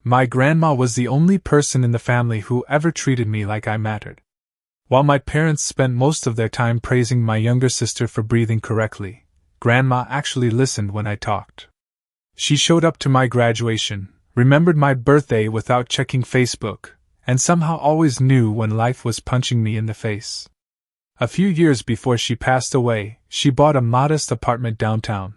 My grandma was the only person in the family who ever treated me like I mattered. While my parents spent most of their time praising my younger sister for breathing correctly, Grandma actually listened when I talked. She showed up to my graduation, remembered my birthday without checking Facebook, and somehow always knew when life was punching me in the face. A few years before she passed away, she bought a modest apartment downtown.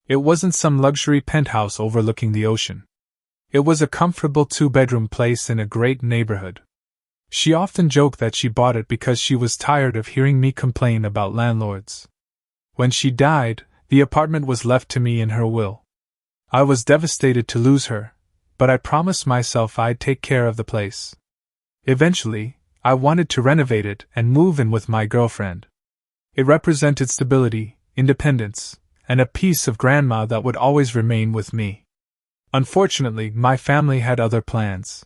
It wasn't some luxury penthouse overlooking the ocean. It was a comfortable two-bedroom place in a great neighborhood. She often joked that she bought it because she was tired of hearing me complain about landlords. When she died, the apartment was left to me in her will. I was devastated to lose her, but I promised myself I'd take care of the place. Eventually, I wanted to renovate it and move in with my girlfriend. It represented stability, independence, and a piece of grandma that would always remain with me. Unfortunately, my family had other plans.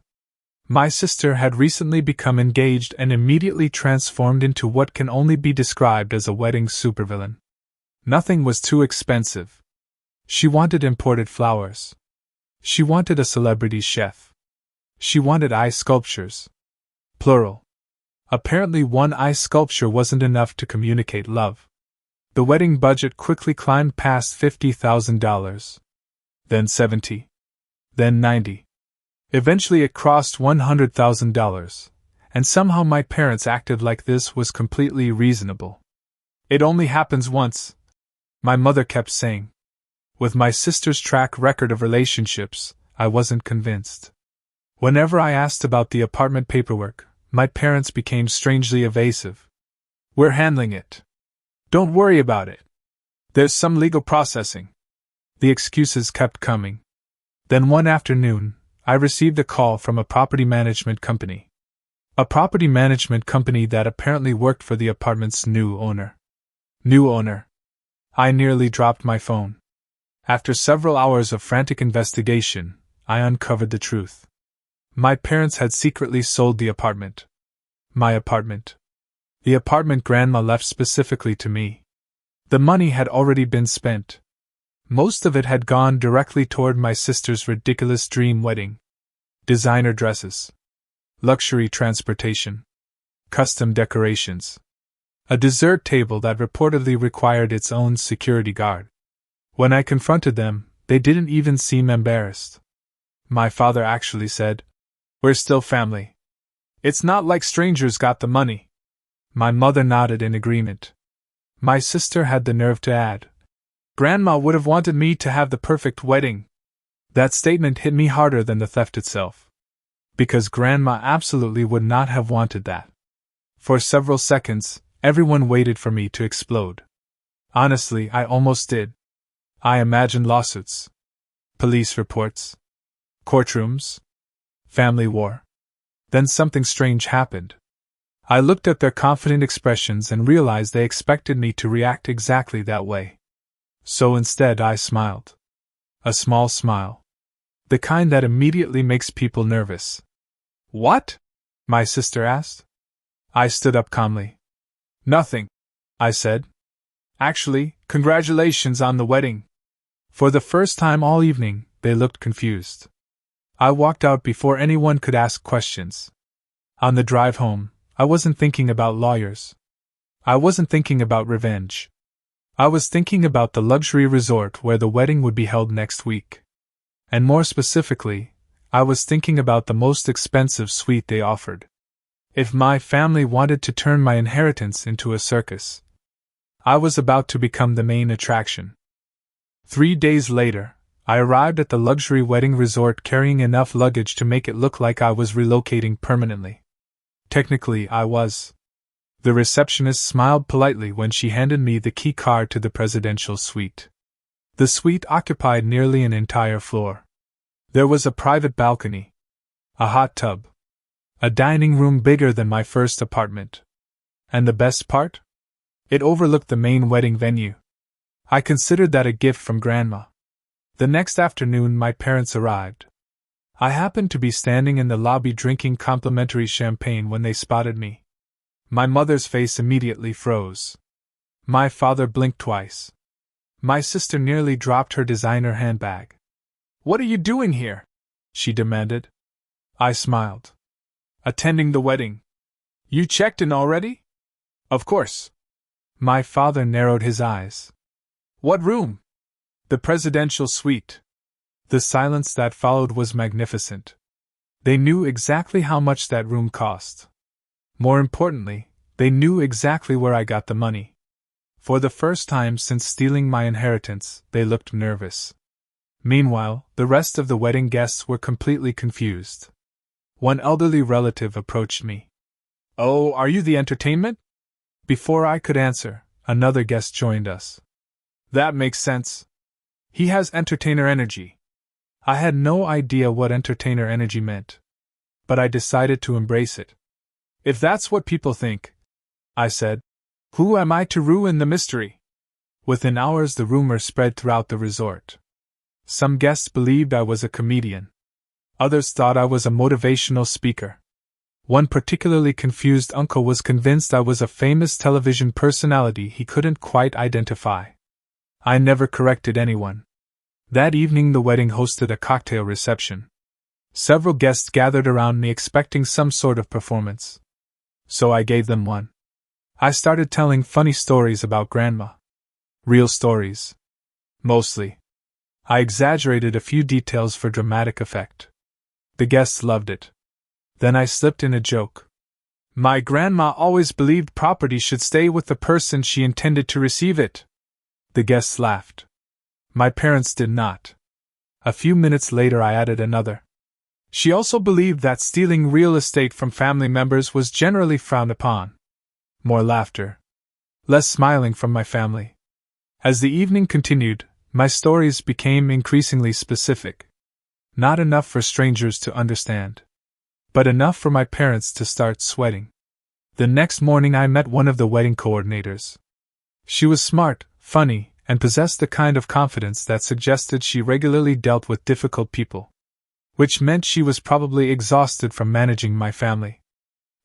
My sister had recently become engaged and immediately transformed into what can only be described as a wedding supervillain. Nothing was too expensive. She wanted imported flowers. She wanted a celebrity chef. She wanted ice sculptures. Plural. Apparently, one ice sculpture wasn't enough to communicate love. The wedding budget quickly climbed past $50,000. Then $70,000. Then $90,000. Eventually it crossed $100,000, and somehow my parents acted like this was completely reasonable. It only happens once, my mother kept saying. With my sister's track record of relationships, I wasn't convinced. Whenever I asked about the apartment paperwork, my parents became strangely evasive. We're handling it. Don't worry about it. There's some legal processing. The excuses kept coming. Then one afternoon, I received a call from a property management company. A property management company that apparently worked for the apartment's new owner. New owner. I nearly dropped my phone. After several hours of frantic investigation, I uncovered the truth. My parents had secretly sold the apartment. My apartment. The apartment Grandma left specifically to me. The money had already been spent. Most of it had gone directly toward my sister's ridiculous dream wedding. Designer dresses. Luxury transportation. Custom decorations. A dessert table that reportedly required its own security guard. When I confronted them, they didn't even seem embarrassed. My father actually said, "We're still family. It's not like strangers got the money." My mother nodded in agreement. My sister had the nerve to add, "Grandma would have wanted me to have the perfect wedding." That statement hit me harder than the theft itself. Because Grandma absolutely would not have wanted that. For several seconds, everyone waited for me to explode. Honestly, I almost did. I imagined lawsuits. Police reports. Courtrooms. Family war. Then something strange happened. I looked at their confident expressions and realized they expected me to react exactly that way. So instead I smiled. A small smile. The kind that immediately makes people nervous. "What?" my sister asked. I stood up calmly. "Nothing," I said. "Actually, congratulations on the wedding." For the first time all evening, they looked confused. I walked out before anyone could ask questions. On the drive home, I wasn't thinking about lawyers. I wasn't thinking about revenge. I was thinking about the luxury resort where the wedding would be held next week. And more specifically, I was thinking about the most expensive suite they offered. If my family wanted to turn my inheritance into a circus, I was about to become the main attraction. 3 days later, I arrived at the luxury wedding resort carrying enough luggage to make it look like I was relocating permanently. Technically, I was. The receptionist smiled politely when she handed me the key card to the presidential suite. The suite occupied nearly an entire floor. There was a private balcony, a hot tub, a dining room bigger than my first apartment. And the best part? It overlooked the main wedding venue. I considered that a gift from Grandma. The next afternoon my parents arrived. I happened to be standing in the lobby drinking complimentary champagne when they spotted me. My mother's face immediately froze. My father blinked twice. My sister nearly dropped her designer handbag. "What are you doing here?" she demanded. I smiled. Attending the wedding. You checked in already? Of course. My father narrowed his eyes. What room? The presidential suite. The silence that followed was magnificent. They knew exactly how much that room cost. More importantly, they knew exactly where I got the money. For the first time since stealing my inheritance, they looked nervous. Meanwhile, the rest of the wedding guests were completely confused. One elderly relative approached me. Oh, are you the entertainment? Before I could answer, another guest joined us. That makes sense. He has entertainer energy. I had no idea what entertainer energy meant, but I decided to embrace it. If that's what people think, I said, who am I to ruin the mystery? Within hours, the rumor spread throughout the resort. Some guests believed I was a comedian. Others thought I was a motivational speaker. One particularly confused uncle was convinced I was a famous television personality he couldn't quite identify. I never corrected anyone. That evening, the wedding hosted a cocktail reception. Several guests gathered around me expecting some sort of performance. So I gave them one. I started telling funny stories about Grandma. Real stories. Mostly. I exaggerated a few details for dramatic effect. The guests loved it. Then I slipped in a joke. My grandma always believed property should stay with the person she intended to receive it. The guests laughed. My parents did not. A few minutes later, I added another. She also believed that stealing real estate from family members was generally frowned upon. More laughter. Less smiling from my family. As the evening continued, my stories became increasingly specific. Not enough for strangers to understand, but enough for my parents to start sweating. The next morning, I met one of the wedding coordinators. She was smart, funny, and possessed the kind of confidence that suggested she regularly dealt with difficult people. Which meant she was probably exhausted from managing my family.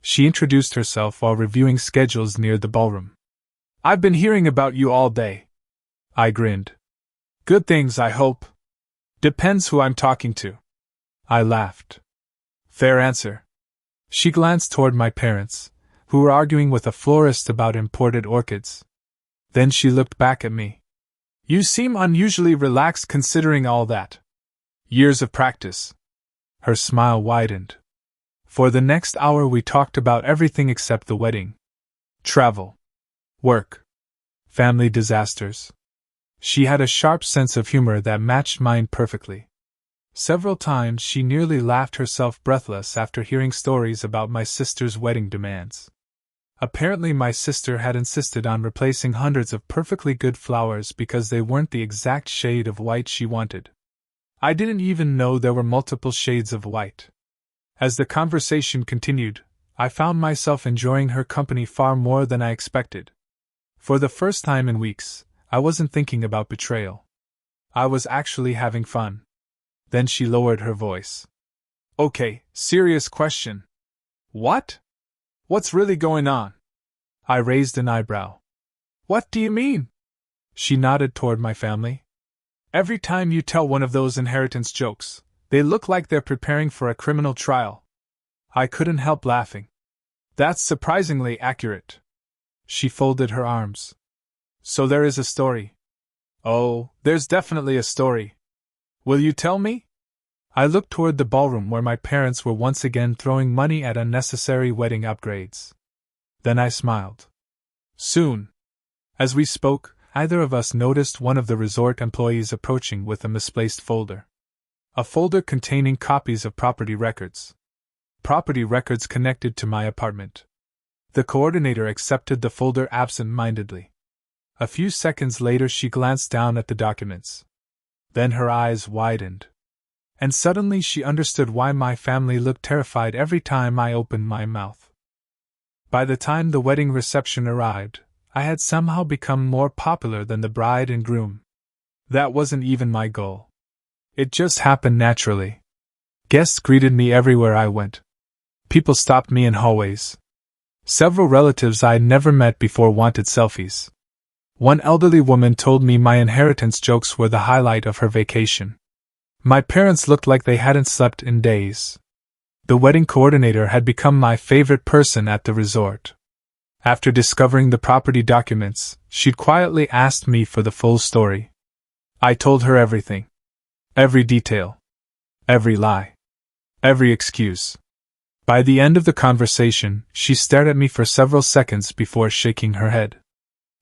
She introduced herself while reviewing schedules near the ballroom. I've been hearing about you all day. I grinned. Good things, I hope. Depends who I'm talking to. I laughed. Fair answer. She glanced toward my parents, who were arguing with a florist about imported orchids. Then she looked back at me. You seem unusually relaxed considering all that. Years of practice. Her smile widened. For the next hour, we talked about everything except the wedding. Travel. Work. Family disasters. She had a sharp sense of humor that matched mine perfectly. Several times she nearly laughed herself breathless after hearing stories about my sister's wedding demands. Apparently, my sister had insisted on replacing hundreds of perfectly good flowers because they weren't the exact shade of white she wanted. I didn't even know there were multiple shades of white. As the conversation continued, I found myself enjoying her company far more than I expected. For the first time in weeks, I wasn't thinking about betrayal. I was actually having fun. Then she lowered her voice. Okay, serious question. What? What's really going on? I raised an eyebrow. What do you mean? She nodded toward my family. Every time you tell one of those inheritance jokes, they look like they're preparing for a criminal trial. I couldn't help laughing. That's surprisingly accurate. She folded her arms. So there is a story. Oh, there's definitely a story. Will you tell me? I looked toward the ballroom where my parents were once again throwing money at unnecessary wedding upgrades. Then I smiled. Soon. As we spoke, either of us noticed one of the resort employees approaching with a misplaced folder. A folder containing copies of property records. Property records connected to my apartment. The coordinator accepted the folder absent-mindedly. A few seconds later, she glanced down at the documents. Then her eyes widened. And suddenly she understood why my family looked terrified every time I opened my mouth. By the time the wedding reception arrived, I had somehow become more popular than the bride and groom. That wasn't even my goal. It just happened naturally. Guests greeted me everywhere I went. People stopped me in hallways. Several relatives I'd never met before wanted selfies. One elderly woman told me my inheritance jokes were the highlight of her vacation. My parents looked like they hadn't slept in days. The wedding coordinator had become my favorite person at the resort. After discovering the property documents, she'd quietly asked me for the full story. I told her everything. Every detail. Every lie. Every excuse. By the end of the conversation, she stared at me for several seconds before shaking her head.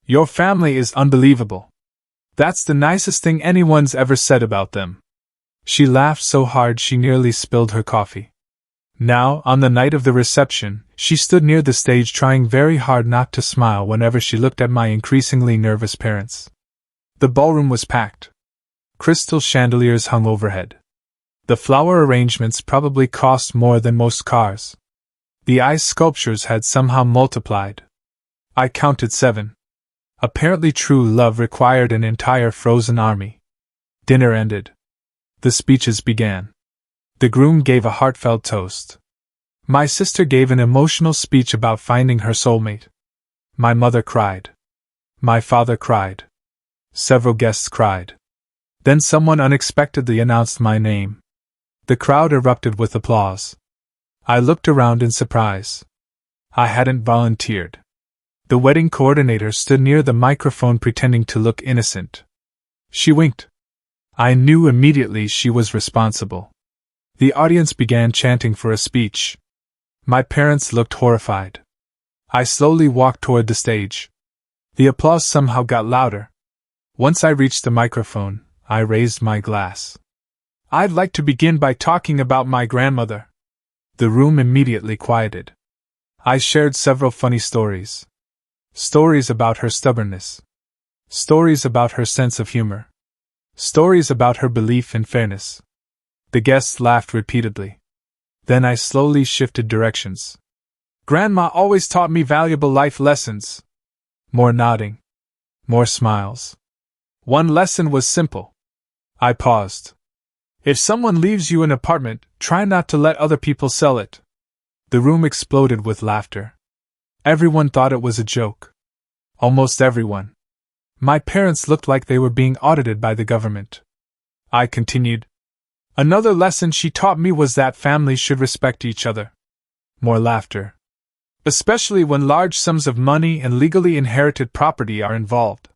"Your family is unbelievable. That's the nicest thing anyone's ever said about them." She laughed so hard she nearly spilled her coffee. Now, on the night of the reception, she stood near the stage trying very hard not to smile whenever she looked at my increasingly nervous parents. The ballroom was packed. Crystal chandeliers hung overhead. The flower arrangements probably cost more than most cars. The ice sculptures had somehow multiplied. I counted 7. Apparently true love required an entire frozen army. Dinner ended. The speeches began. The groom gave a heartfelt toast. My sister gave an emotional speech about finding her soulmate. My mother cried. My father cried. Several guests cried. Then someone unexpectedly announced my name. The crowd erupted with applause. I looked around in surprise. I hadn't volunteered. The wedding coordinator stood near the microphone pretending to look innocent. She winked. I knew immediately she was responsible. The audience began chanting for a speech. My parents looked horrified. I slowly walked toward the stage. The applause somehow got louder. Once I reached the microphone, I raised my glass. "I'd like to begin by talking about my grandmother." The room immediately quieted. I shared several funny stories. Stories about her stubbornness. Stories about her sense of humor. Stories about her belief in fairness. The guests laughed repeatedly. Then I slowly shifted directions. "Grandma always taught me valuable life lessons." More nodding. More smiles. One lesson was simple. I paused. "If someone leaves you an apartment, try not to let other people sell it." The room exploded with laughter. Everyone thought it was a joke. Almost everyone. My parents looked like they were being audited by the government. I continued. "Another lesson she taught me was that families should respect each other." More laughter. "Especially when large sums of money and legally inherited property are involved."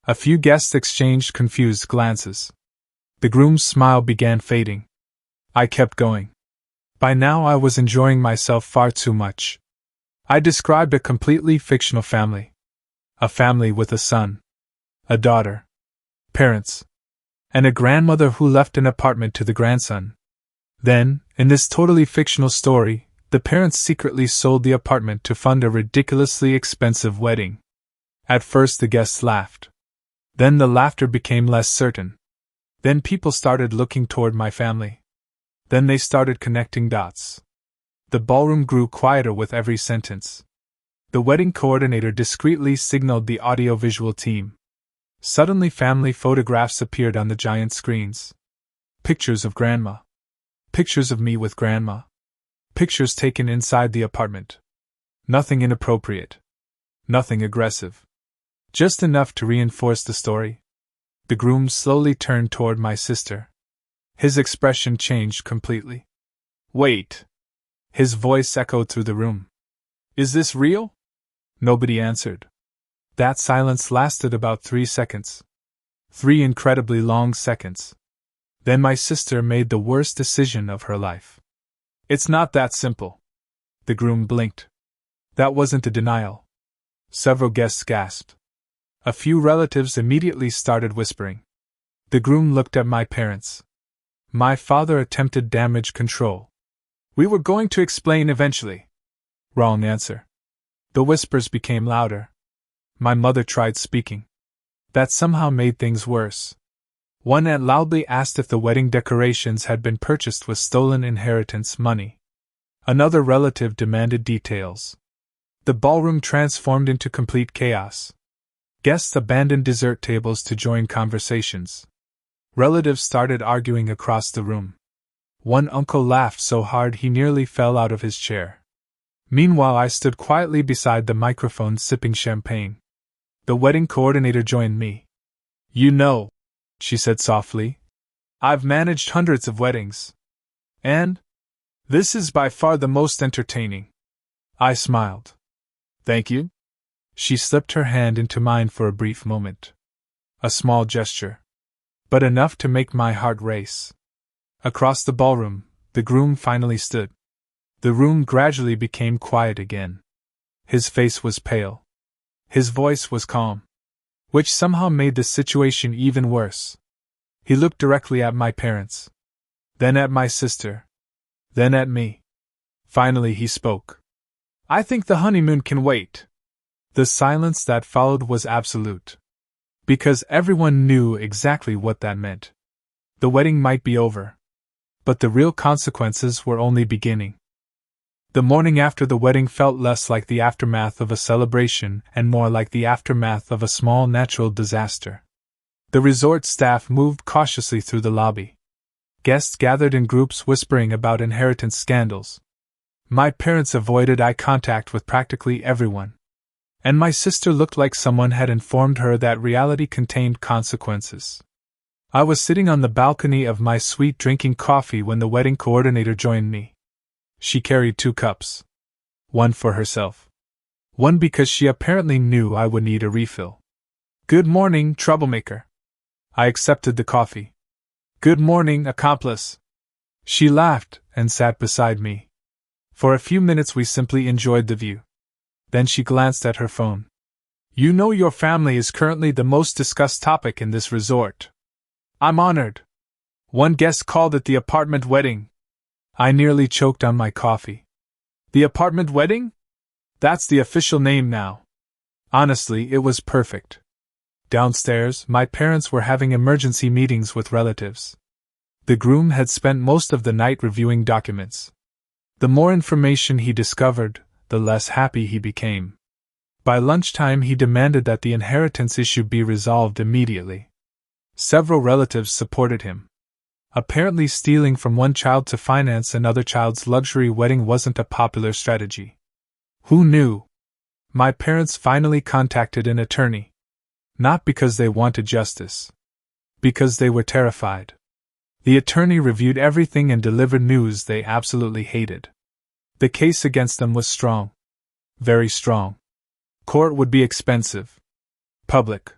A few guests exchanged confused glances. The groom's smile began fading. I kept going. By now I was enjoying myself far too much. I described a completely fictional family. A family with a son. A daughter. Parents. And a grandmother who left an apartment to the grandson. Then, in this totally fictional story, the parents secretly sold the apartment to fund a ridiculously expensive wedding. At first the guests laughed. Then the laughter became less certain. Then people started looking toward my family. Then they started connecting dots. The ballroom grew quieter with every sentence. The wedding coordinator discreetly signaled the audiovisual team. Suddenly family photographs appeared on the giant screens. Pictures of Grandma. Pictures of me with Grandma. Pictures taken inside the apartment. Nothing inappropriate. Nothing aggressive. Just enough to reinforce the story. The groom slowly turned toward my sister. His expression changed completely. "Wait." His voice echoed through the room. "Is this real?" Nobody answered. That silence lasted about 3 seconds. 3 incredibly long seconds. Then my sister made the worst decision of her life. "It's not that simple." The groom blinked. That wasn't a denial. Several guests gasped. A few relatives immediately started whispering. The groom looked at my parents. My father attempted damage control. "We were going to explain eventually." Wrong answer. The whispers became louder. My mother tried speaking. That somehow made things worse. One aunt loudly asked if the wedding decorations had been purchased with stolen inheritance money. Another relative demanded details. The ballroom transformed into complete chaos. Guests abandoned dessert tables to join conversations. Relatives started arguing across the room. One uncle laughed so hard he nearly fell out of his chair. Meanwhile, I stood quietly beside the microphone sipping champagne. The wedding coordinator joined me. "You know," she said softly, I've managed hundreds of weddings. And this is by far the most entertaining. I smiled. Thank you. She slipped her hand into mine for a brief moment. A small gesture, but enough to make my heart race. Across the ballroom, the groom finally stood. The room gradually became quiet again. His face was pale. His voice was calm, which somehow made the situation even worse. He looked directly at my parents, then at my sister, then at me. Finally he spoke. I think the honeymoon can wait. The silence that followed was absolute, because everyone knew exactly what that meant. The wedding might be over, but the real consequences were only beginning. The morning after the wedding felt less like the aftermath of a celebration and more like the aftermath of a small natural disaster. The resort staff moved cautiously through the lobby. Guests gathered in groups whispering about inheritance scandals. My parents avoided eye contact with practically everyone. And my sister looked like someone had informed her that reality contained consequences. I was sitting on the balcony of my suite drinking coffee when the wedding coordinator joined me. She carried 2 cups. One for herself. One because she apparently knew I would need a refill. Good morning, troublemaker. I accepted the coffee. Good morning, accomplice. She laughed and sat beside me. For a few minutes we simply enjoyed the view. Then she glanced at her phone. You know your family is currently the most discussed topic in this resort. I'm honored. One guest called it the apartment wedding. I nearly choked on my coffee. The apartment wedding? That's the official name now. Honestly, it was perfect. Downstairs, my parents were having emergency meetings with relatives. The groom had spent most of the night reviewing documents. The more information he discovered, the less happy he became. By lunchtime, he demanded that the inheritance issue be resolved immediately. Several relatives supported him. Apparently, stealing from one child to finance another child's luxury wedding wasn't a popular strategy. Who knew? My parents finally contacted an attorney. Not because they wanted justice. Because they were terrified. The attorney reviewed everything and delivered news they absolutely hated. The case against them was strong. Very strong. Court would be expensive. Public.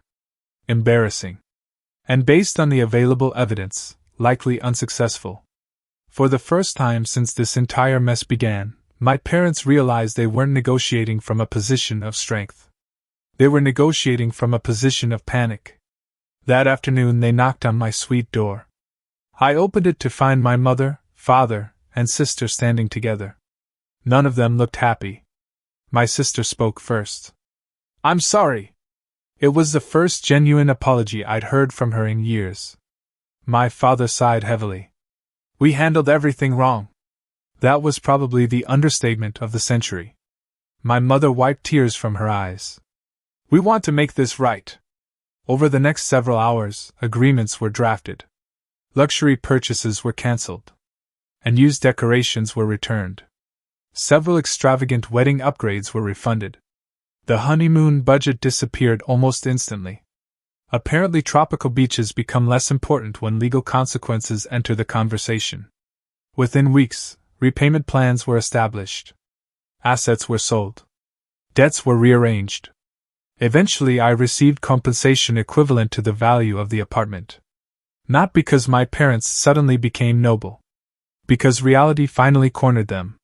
Embarrassing. And based on the available evidence, likely unsuccessful. For the first time since this entire mess began, my parents realized they weren't negotiating from a position of strength. They were negotiating from a position of panic. That afternoon they knocked on my suite door. I opened it to find my mother, father, and sister standing together. None of them looked happy. My sister spoke first. I'm sorry. It was the first genuine apology I'd heard from her in years. My father sighed heavily. We handled everything wrong. That was probably the understatement of the century. My mother wiped tears from her eyes. We want to make this right. Over the next several hours, agreements were drafted. Luxury purchases were cancelled. And used decorations were returned. Several extravagant wedding upgrades were refunded. The honeymoon budget disappeared almost instantly. Apparently, tropical beaches become less important when legal consequences enter the conversation. Within weeks, repayment plans were established. Assets were sold. Debts were rearranged. Eventually, I received compensation equivalent to the value of the apartment. Not because my parents suddenly became noble. Because reality finally cornered them.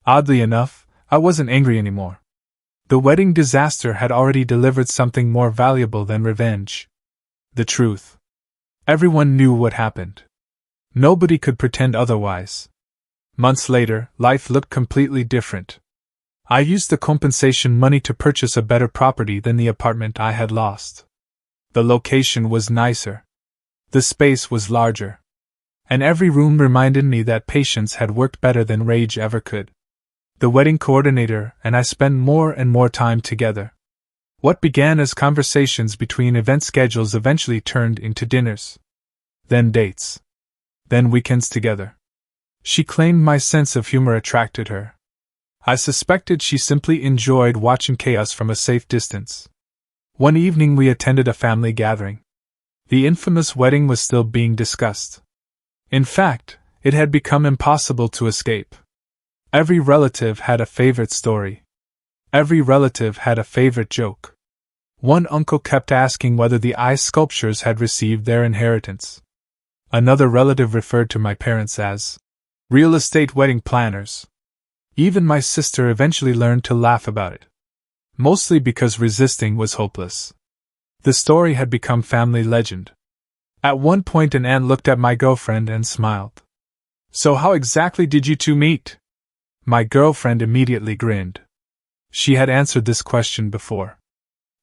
Oddly enough, I wasn't angry anymore. The wedding disaster had already delivered something more valuable than revenge. The truth. Everyone knew what happened. Nobody could pretend otherwise. Months later, life looked completely different. I used the compensation money to purchase a better property than the apartment I had lost. The location was nicer. The space was larger. And every room reminded me that patience had worked better than rage ever could. The wedding coordinator and I spent more and more time together. What began as conversations between event schedules eventually turned into dinners. Then dates. Then weekends together. She claimed my sense of humor attracted her. I suspected she simply enjoyed watching chaos from a safe distance. One evening we attended a family gathering. The infamous wedding was still being discussed. In fact, it had become impossible to escape. Every relative had a favorite story. Every relative had a favorite joke. One uncle kept asking whether the ice sculptures had received their inheritance. Another relative referred to my parents as real estate wedding planners. Even my sister eventually learned to laugh about it. Mostly because resisting was hopeless. The story had become family legend. At one point an aunt looked at my girlfriend and smiled. "So how exactly did you two meet?" My girlfriend immediately grinned. She had answered this question before.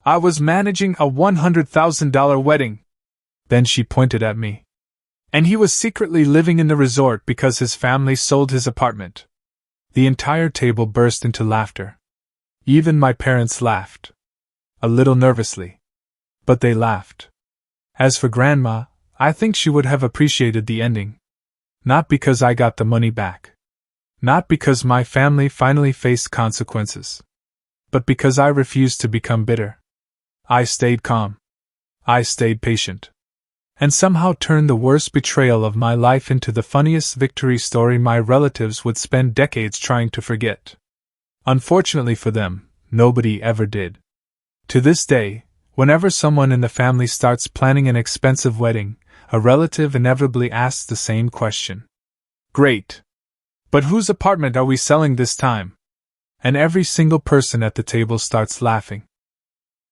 "I was managing a $100,000 wedding." Then she pointed at me. "And he was secretly living in the resort because his family sold his apartment." The entire table burst into laughter. Even my parents laughed. A little nervously. But they laughed. As for Grandma, I think she would have appreciated the ending. Not because I got the money back. Not because my family finally faced consequences. But because I refused to become bitter. I stayed calm. I stayed patient. And somehow turned the worst betrayal of my life into the funniest victory story my relatives would spend decades trying to forget. Unfortunately for them, nobody ever did. To this day, whenever someone in the family starts planning an expensive wedding, a relative inevitably asks the same question. "Great! But whose apartment are we selling this time?" And every single person at the table starts laughing.